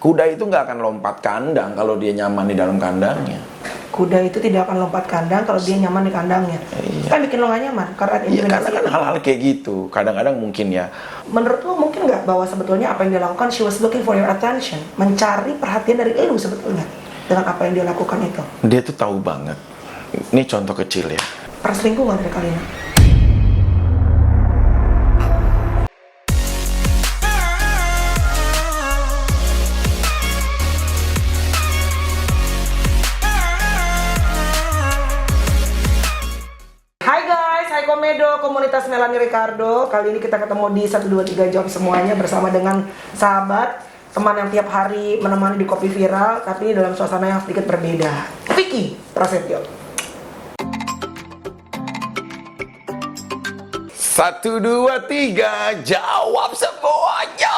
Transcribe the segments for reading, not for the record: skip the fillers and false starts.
Kuda itu nggak akan lompat kandang kalau dia nyaman di dalam kandangnya. Kuda itu tidak akan lompat kandang kalau dia nyaman di kandangnya. Iya. Kan bikin lo gak nyaman karena Iya, karena intimidasi. kan hal-hal kayak gitu. Kadang-kadang mungkin ya. Menurut lo mungkin nggak bahwa sebetulnya apa yang dia lakukan, she was looking for your attention, mencari perhatian dari lo sebetulnya dengan apa yang dia lakukan itu? Dia tuh tahu banget. Ini contoh kecil ya. Perselingkuh nggak dari kalian? Hai guys, hai Komedo, komunitas Melanie Ricardo. Kali ini kita ketemu di 123 Jawab Semuanya bersama dengan sahabat, teman yang tiap hari menemani di Kopi Viral, tapi dalam suasana yang sedikit berbeda. Vicky Prasetyo. 1, 2, 3, jawab semuanya.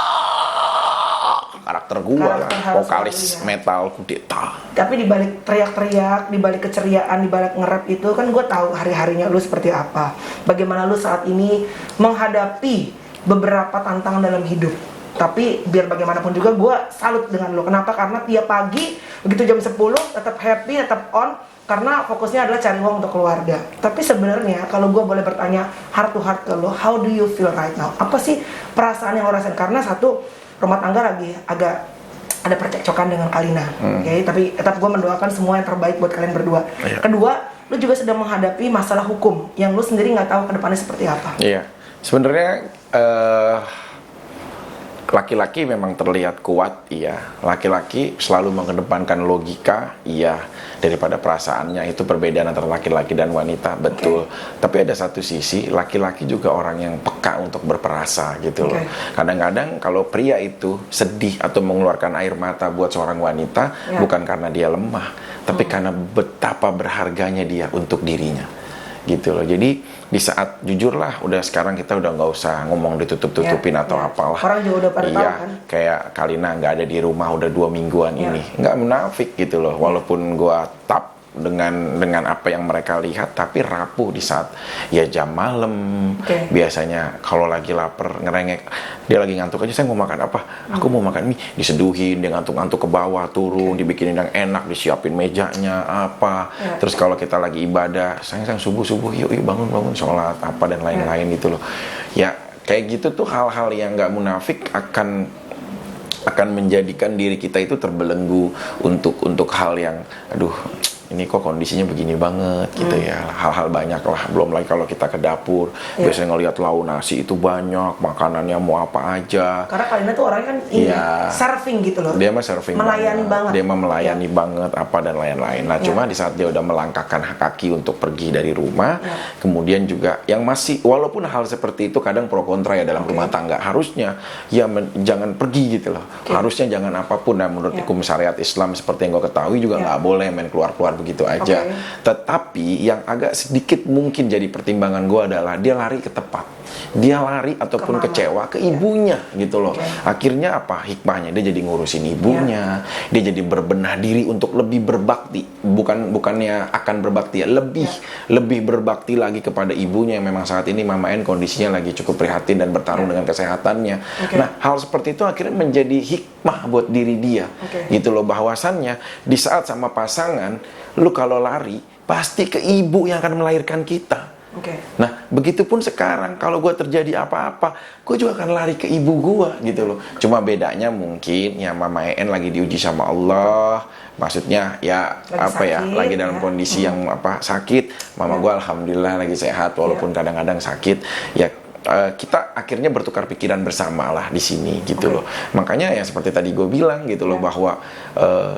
Karakter gua lah, Karakter harus vokalis selalu, ya. metal kudeta. Tapi di balik teriak-teriak, di balik keceriaan, di balik nge-rap itu kan gue tahu hari-harinya lu seperti apa. Bagaimana lu saat ini menghadapi beberapa tantangan dalam hidup. Tapi biar bagaimanapun juga gue salut dengan lu. Kenapa? Karena tiap pagi begitu jam 10 tetap happy, tetap on, karena fokusnya adalah cari uang untuk keluarga. Tapi sebenarnya kalau gue boleh bertanya heart to heart ke lo, how do you feel right now? Apa sih perasaan yang lo rasain? Karena satu, rumah tangga lagi agak ada percekcokan dengan Kalina, oke? Tapi tetap gue mendoakan semua yang terbaik buat kalian berdua. Iya. Kedua, lu juga sedang menghadapi masalah hukum yang lu sendiri nggak tahu ke depannya seperti apa. Iya, sebenarnya laki-laki memang terlihat kuat, iya. Laki-laki selalu mengedepankan logika, iya. Daripada perasaannya, itu perbedaan antara laki-laki dan wanita, betul. Tapi ada satu sisi, laki-laki juga orang yang peka untuk berperasa gitu loh. Kadang-kadang kalau pria itu sedih atau mengeluarkan air mata buat seorang wanita, bukan karena dia lemah, tapi karena betapa berharganya dia untuk dirinya. Gitu loh. Jadi di saat jujur lah, udah sekarang kita udah nggak usah ngomong ditutup-tutupin atau apalah. Orang juga udah pada tahu Iya, kan. kayak Kalina nggak ada di rumah udah 2 mingguan ini, nggak munafik gitu loh. Walaupun gua tap dengan apa yang mereka lihat, tapi rapuh di saat ya jam malam. Biasanya kalau lagi lapar ngerengek, dia lagi ngantuk aja, saya mau makan apa? Aku mau makan mie, diseduhin, dia ngantuk-ngantuk ke bawah, turun, dibikinin yang enak, disiapin mejanya apa. Terus kalau kita lagi ibadah, sayang subuh yuk bangun sholat apa dan lain-lain gitu loh. Ya kayak gitu tuh hal-hal yang nggak munafik akan menjadikan diri kita itu terbelenggu untuk hal yang aduh, ini kok kondisinya begini banget gitu ya. Hal-hal banyak lah, belum lagi kalau kita ke dapur biasanya ngelihat lauk nasi itu banyak, makanannya mau apa aja. Karena Kalina tuh orangnya kan serving gitu loh. Dia mah serving melayani banget. Dia mah melayani banget apa dan lain-lain. Nah, cuma di saat dia udah melangkahkan kaki untuk pergi dari rumah, kemudian juga yang masih, walaupun hal seperti itu kadang pro kontra ya dalam rumah tangga, harusnya ya jangan pergi gitu loh. Harusnya jangan apapun. Nah, menurut hukum syariat Islam seperti yang gue ketahui juga nggak boleh main keluar-keluar begitu aja. Tetapi yang agak sedikit mungkin jadi pertimbangan gue adalah dia lari ke tempat, dia lari ataupun kecewa ke ibunya gitu loh. Akhirnya apa hikmahnya? Dia jadi ngurusin ibunya, dia jadi berbenah diri untuk lebih berbakti, bukannya akan berbakti, lebih berbakti lagi kepada ibunya yang memang saat ini Mama En kondisinya lagi cukup prihatin dan bertarung dengan kesehatannya. Nah, hal seperti itu akhirnya menjadi hikmah buat diri dia, gitu loh, bahwasannya di saat sama pasangan, lu kalau lari pasti ke ibu yang akan melahirkan kita. Nah, begitupun sekarang kalau gue terjadi apa-apa, gue juga akan lari ke ibu gue gitu loh. Cuma bedanya mungkin ya Mama En lagi diuji sama Allah, maksudnya ya lagi dalam kondisi yang sakit. Mama gue alhamdulillah lagi sehat, walaupun kadang-kadang sakit. Ya kita akhirnya bertukar pikiran bersama lah di sini gitu loh. Makanya ya seperti tadi gue bilang gitu loh, bahwa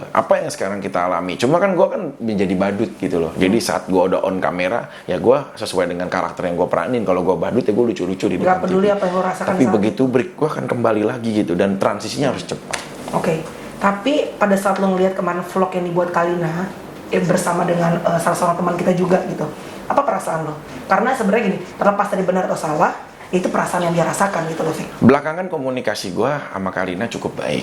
apa yang sekarang kita alami, cuma kan gue kan menjadi badut gitu loh. Jadi saat gue udah on kamera, ya gue sesuai dengan karakter yang gue peranin. Kalau gue badut ya gue lucu-lucu di depan TV. Gak peduli apa yang lo rasakan. Tapi begitu break, gue akan kembali lagi gitu, dan transisinya harus cepat. Tapi pada saat lo ngeliat kemarin vlog yang dibuat Kalina bersama dengan salah seorang teman kita juga gitu, apa perasaan lo? Karena sebenarnya gini, terlepas dari benar atau salah, itu perasaan yang dia rasakan gitu loh, Fik. Belakangan komunikasi gue sama Kalina cukup baik.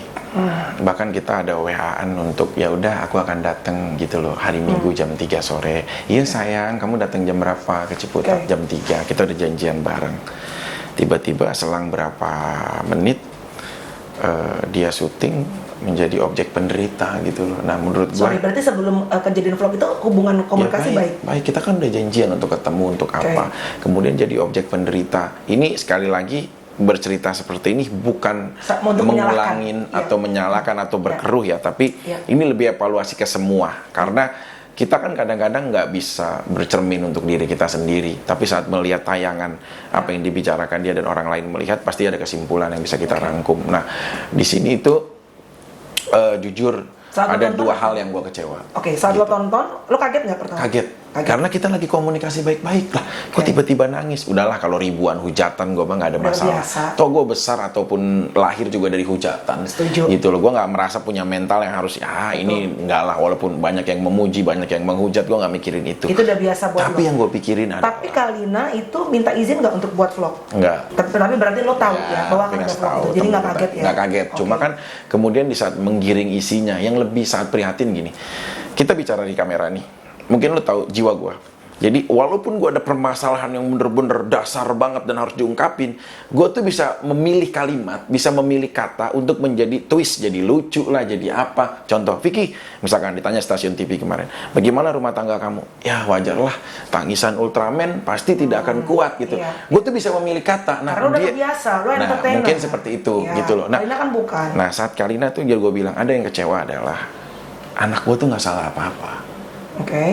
Bahkan kita ada WA-an untuk ya udah aku akan datang gitu loh hari Minggu jam 3 sore. Iya sayang, kamu datang jam berapa ke Ciputat? Jam 3. Kita udah janjian bareng. Tiba-tiba selang berapa menit dia syuting, menjadi objek penderita gitu loh. Nah menurut gue Sorry, berarti sebelum kejadian vlog itu hubungan komunikasi ya, baik? baik, kita kan udah janjian untuk ketemu untuk apa, kemudian jadi objek penderita. Ini sekali lagi bercerita seperti ini bukan Untuk mengulangi atau menyalahkan atau berkeruh ya, tapi ini lebih evaluasi ke semua, karena kita kan kadang-kadang nggak bisa bercermin untuk diri kita sendiri, tapi saat melihat tayangan apa yang dibicarakan dia dan orang lain melihat, pasti ada kesimpulan yang bisa kita rangkum. Nah di sini itu jujur saat ada dua hal yang gue kecewa. Saat lo tonton, lo kaget nggak pertama? Kaget. Karena kita lagi komunikasi baik-baik lah, kok tiba-tiba nangis. Udahlah, kalau ribuan hujatan gue mah nggak ada masalah. Toh gue besar ataupun lahir juga dari hujatan. Setuju. Gitu loh, gue nggak merasa punya mental yang harus ini enggak lah. Walaupun banyak yang memuji, banyak yang menghujat, gue nggak mikirin itu. Itu udah biasa buat Tapi lo. yang gue pikirin adalah, Tapi Kalina itu minta izin nggak untuk buat vlog? Enggak. Tapi berarti lo tahu ya bahwa akan ada vlog itu, jadi nggak kaget ya? Nggak kaget. Cuma kan kemudian di saat menggiring isinya, yang lebih sangat prihatin gini. Kita bicara di kamera nih, mungkin lo tahu jiwa gue. Jadi walaupun gue ada permasalahan yang bener-bener dasar banget dan harus diungkapin, gue tuh bisa memilih kalimat, bisa memilih kata untuk menjadi twist, jadi lucu lah, jadi apa. Contoh, Vicky, misalkan ditanya stasiun TV kemarin, bagaimana rumah tangga kamu? Ya wajar lah, tangisan Ultraman pasti tidak akan kuat gitu. Gue tuh bisa memilih kata. Nah, karena udah biasa, lo entertainer. Mungkin seperti itu, gitu loh. Nah, Kalina kan bukan. Nah, saat Kalina tuh gue bilang, ada yang kecewa adalah anak gue tuh nggak salah apa-apa.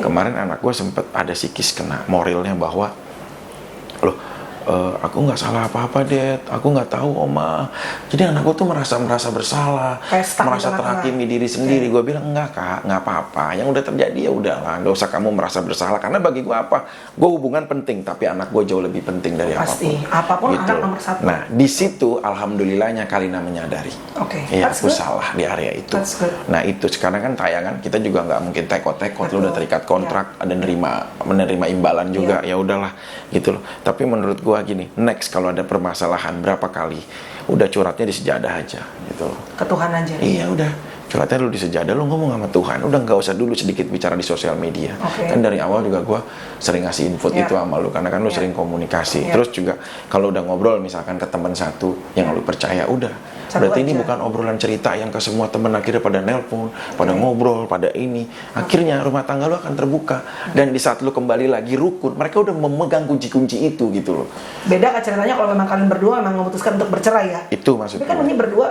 Kemarin anak gue sempet ada psikis kena moralnya bahwa aku nggak salah apa-apa, Dad, aku nggak tahu, Oma. Jadi anak gue tuh merasa bersalah, merasa terhakimi diri sendiri. Gue bilang enggak, Kak, nggak apa-apa, yang udah terjadi ya udahlah, nggak usah kamu merasa bersalah, karena bagi gue apa, gue hubungan penting, tapi anak gue jauh lebih penting dari apapun gitu. Anak nomor satu. Nah di situ alhamdulillahnya Kalina menyadari, ya aku salah di area itu. Nah itu sekarang kan tayangan kita juga nggak mungkin tekot-tekot, lo udah terikat kontrak, ada menerima imbalan juga, ya udahlah gitu loh. Tapi menurut gue gini, next kalau ada permasalahan berapa kali, udah curhatnya di sejadah aja gitu loh. Ke Tuhan aja. Iya udah, curhatnya dulu di sejadah, lu ngomong sama Tuhan, udah nggak usah dulu sedikit bicara di sosial media. Kan dari awal juga gue sering ngasih input itu sama lu, karena kan lu sering komunikasi. Terus juga kalau udah ngobrol misalkan ke teman satu yang lu percaya, udah berarti ini bukan obrolan cerita yang ke semua teman, akhirnya pada nelpon, pada ngobrol, pada ini. Akhirnya rumah tangga lu akan terbuka. Dan di saat lu kembali lagi rukun, mereka udah memegang kunci-kunci itu gitu loh. Beda kan ceritanya kalau memang kalian berdua memang memutuskan untuk bercerai ya? Itu maksudnya. Tapi kan ini berdua,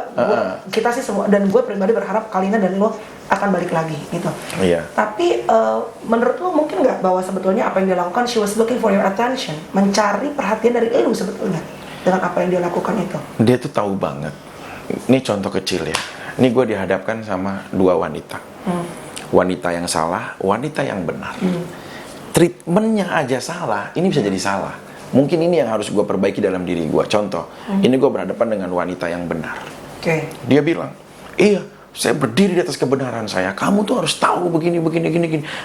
kita sih semua, dan gue pribadi berharap Kalina dan lo akan balik lagi gitu. Iya. Tapi menurut lo mungkin nggak bahwa sebetulnya apa yang dia lakukan, she was looking for your attention, mencari perhatian dari lo sebetulnya dengan apa yang dia lakukan itu? Dia tuh tahu banget. Ini contoh kecil ya. Ini gue dihadapkan sama dua wanita. Wanita yang salah, wanita yang benar. Treatmentnya aja salah, ini bisa jadi salah. Mungkin ini yang harus gue perbaiki dalam diri gue. Contoh, ini gue berhadapan dengan wanita yang benar. Dia bilang, iya, saya berdiri di atas kebenaran saya. Kamu tuh harus tahu begini.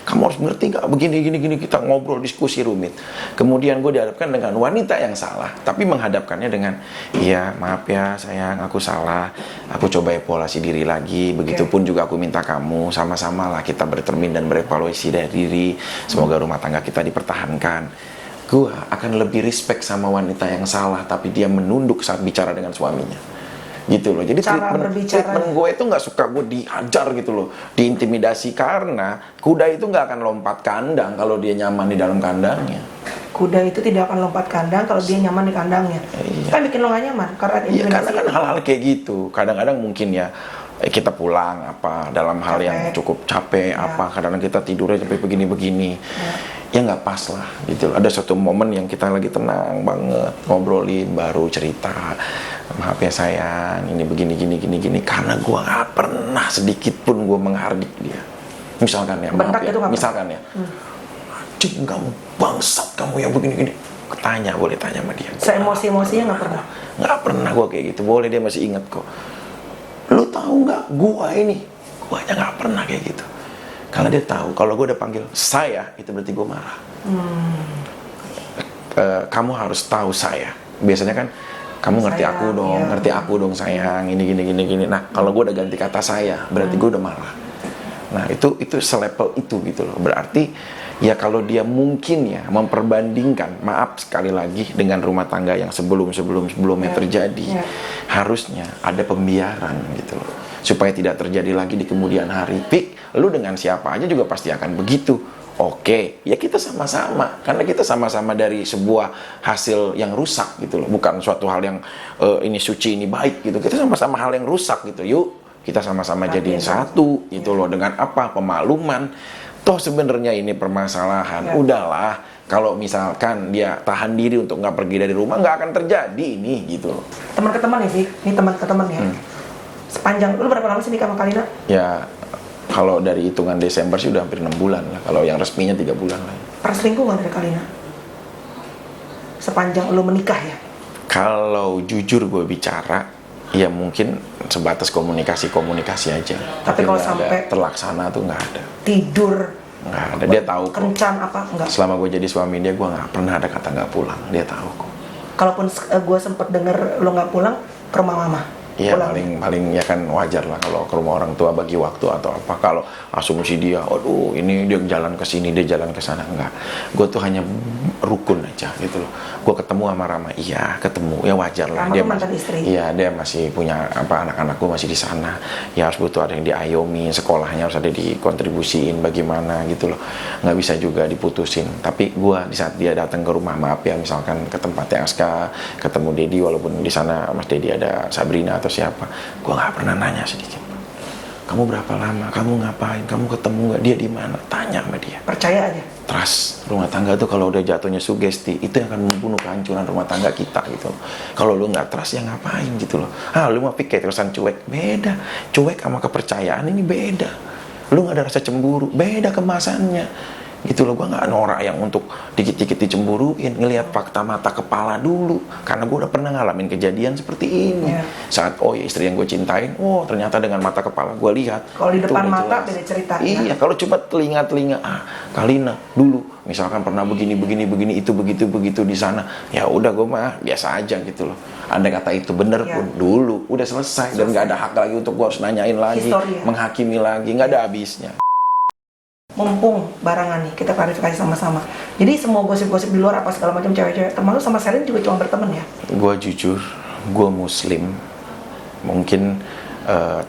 Kamu harus ngerti nggak begini. Kita ngobrol, diskusi rumit. Kemudian gue dihadapkan dengan wanita yang salah, tapi menghadapkannya dengan, iya, maaf ya sayang, aku salah. Aku coba evaluasi diri lagi. Begitupun juga aku minta kamu, sama-sama lah kita bercermin dan berevaluasi dari diri. Semoga rumah tangga kita dipertahankan. Gue akan lebih respect sama wanita yang salah, tapi dia menunduk saat bicara dengan suaminya. Gitu loh. Jadi treatment gue itu nggak suka gue dihajar gitu loh, diintimidasi, karena kuda itu nggak akan lompat kandang kalau dia nyaman di dalam kandangnya. Kuda itu tidak akan lompat kandang kalau dia nyaman di kandangnya. Kan bikin lo nggak nyaman karena karena kan hal-hal kayak gitu. Kadang-kadang mungkin ya kita pulang apa dalam hal yang cukup capek apa, kadang-kadang kita tidurnya sampai begini-begini. Ya nggak pas lah gitu. Ada satu momen yang kita lagi tenang banget ngobrolin, baru cerita, maaf ya sayang, ini begini gini, karena gue nggak pernah sedikit pun gue menghardik dia. Misalkan ya, maaf ya, misalkan ya, anjing kamu, bangsat kamu yang begini. Boleh tanya sama dia. Emosi-emosinya nggak pernah gue kayak gitu. Boleh, dia masih inget kok. Lu tahu nggak, gue aja nggak pernah kayak gitu. Karena dia tahu kalau gue udah panggil saya, itu berarti gue marah. Kamu harus tahu saya. Biasanya kan kamu ngerti sayang, ngerti aku dong sayang, ini gini. Nah kalau gue udah ganti kata saya, berarti gue udah marah. Nah itu selevel itu gitu loh. Berarti Ya kalau dia mungkin ya memperbandingkan, maaf sekali lagi, dengan rumah tangga yang sebelumnya terjadi, harusnya ada pembiaran gitu loh, supaya tidak terjadi lagi di kemudian hari. Pik, lu dengan siapa aja juga pasti akan begitu. Oke, ya kita sama-sama, karena kita sama-sama dari sebuah hasil yang rusak gitu loh, bukan suatu hal yang ini suci, ini baik gitu. Kita sama-sama hal yang rusak gitu. Yuk, kita sama-sama jadiin satu gitu loh, dengan apa? Pemakluman. Toh sebenarnya ini permasalahan, udahlah, kalau misalkan dia tahan diri untuk nggak pergi dari rumah, nggak akan terjadi ini gitu. Teman ke teman ya sih, ini teman ke teman ya. Sepanjang, lu berapa lama sih nikah sama Kalina? Ya, kalau dari hitungan Desember sih udah hampir 6 bulan lah, kalau yang resminya 3 bulan lah. Pernah selingkuh nggak dari Kalina? Sepanjang lu menikah ya? Kalau jujur gue bicara, ya mungkin sebatas komunikasi aja. Tapi kalau nggak ada sampai terlaksana tuh nggak ada. Tidur Nggak ada. Dia tahu kok. kencan apa enggak? Selama gue jadi suami dia, gue nggak pernah ada kata nggak pulang. Dia tahu kok. Kalaupun gue sempet denger lo nggak pulang ke rumah mama. Iya, Pulang. paling ya kan wajar lah kalau ke rumah orang tua bagi waktu atau apa. Kalau asumsi dia, aduh ini dia jalan ke sini, dia jalan ke sana, enggak. Gue tuh hanya rukun aja gitu loh. Gue ketemu sama Rama, iya ketemu, ya wajar lah. Rama Dia tuh mantan istri. Iya, dia masih punya apa, anak-anak gue masih di sana. Ya harus butuh ada yang diayomi, sekolahnya harus ada dikontribusiin bagaimana gitu loh. Nggak bisa juga diputusin. Tapi gue di saat dia datang ke rumah, maaf ya, misalkan ke tempatnya Aska, ketemu Dedi, walaupun di sana Mas Dedi ada Sabrina atau siapa, gue nggak pernah nanya sedikit. Kamu berapa lama? Kamu ngapain? Kamu ketemu nggak? Dia di mana? Tanya sama dia. Percaya aja. Trust. Rumah tangga tuh kalau udah jatuhnya sugesti, itu yang akan membunuh kehancuran rumah tangga kita gitu. Kalau lu nggak trust, ya ngapain gitu loh. Lu mau pikir terusan cuek, beda. Cuek sama kepercayaan ini beda. Lu nggak ada rasa cemburu, beda kemasannya. Gitu loh, gue nggak norak yang untuk dikit-dikit dicemburuin, ngelihat fakta mata kepala dulu, karena gue udah pernah ngalamin kejadian seperti ini. Saat ya istri yang gue cintain, ternyata dengan mata kepala gue lihat. Kalau di depan mata jelas. beda cerita. Iya, kalau cuma telinga, Kalina dulu misalkan pernah begini itu begitu di sana, ya udah gue mah biasa aja gitu loh. Andai kata itu bener pun dulu udah selesai dan nggak ada hak lagi untuk gue harus nanyain lagi, menghakimi lagi, nggak ada habisnya. Mumpung barangan nih, kita klarifikasi sama-sama. Jadi semua gosip-gosip di luar apa segala macam cewek-cewek, termasuk sama Selin juga cuma berteman ya? Gue jujur, gue muslim. Mungkin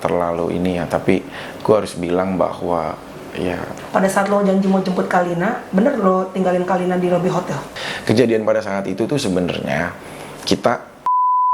terlalu ini ya, tapi gue harus bilang bahwa ya... Pada saat lo janji mau jemput Kalina, bener lo tinggalin Kalina di lobby hotel? Kejadian pada saat itu tuh sebenarnya kita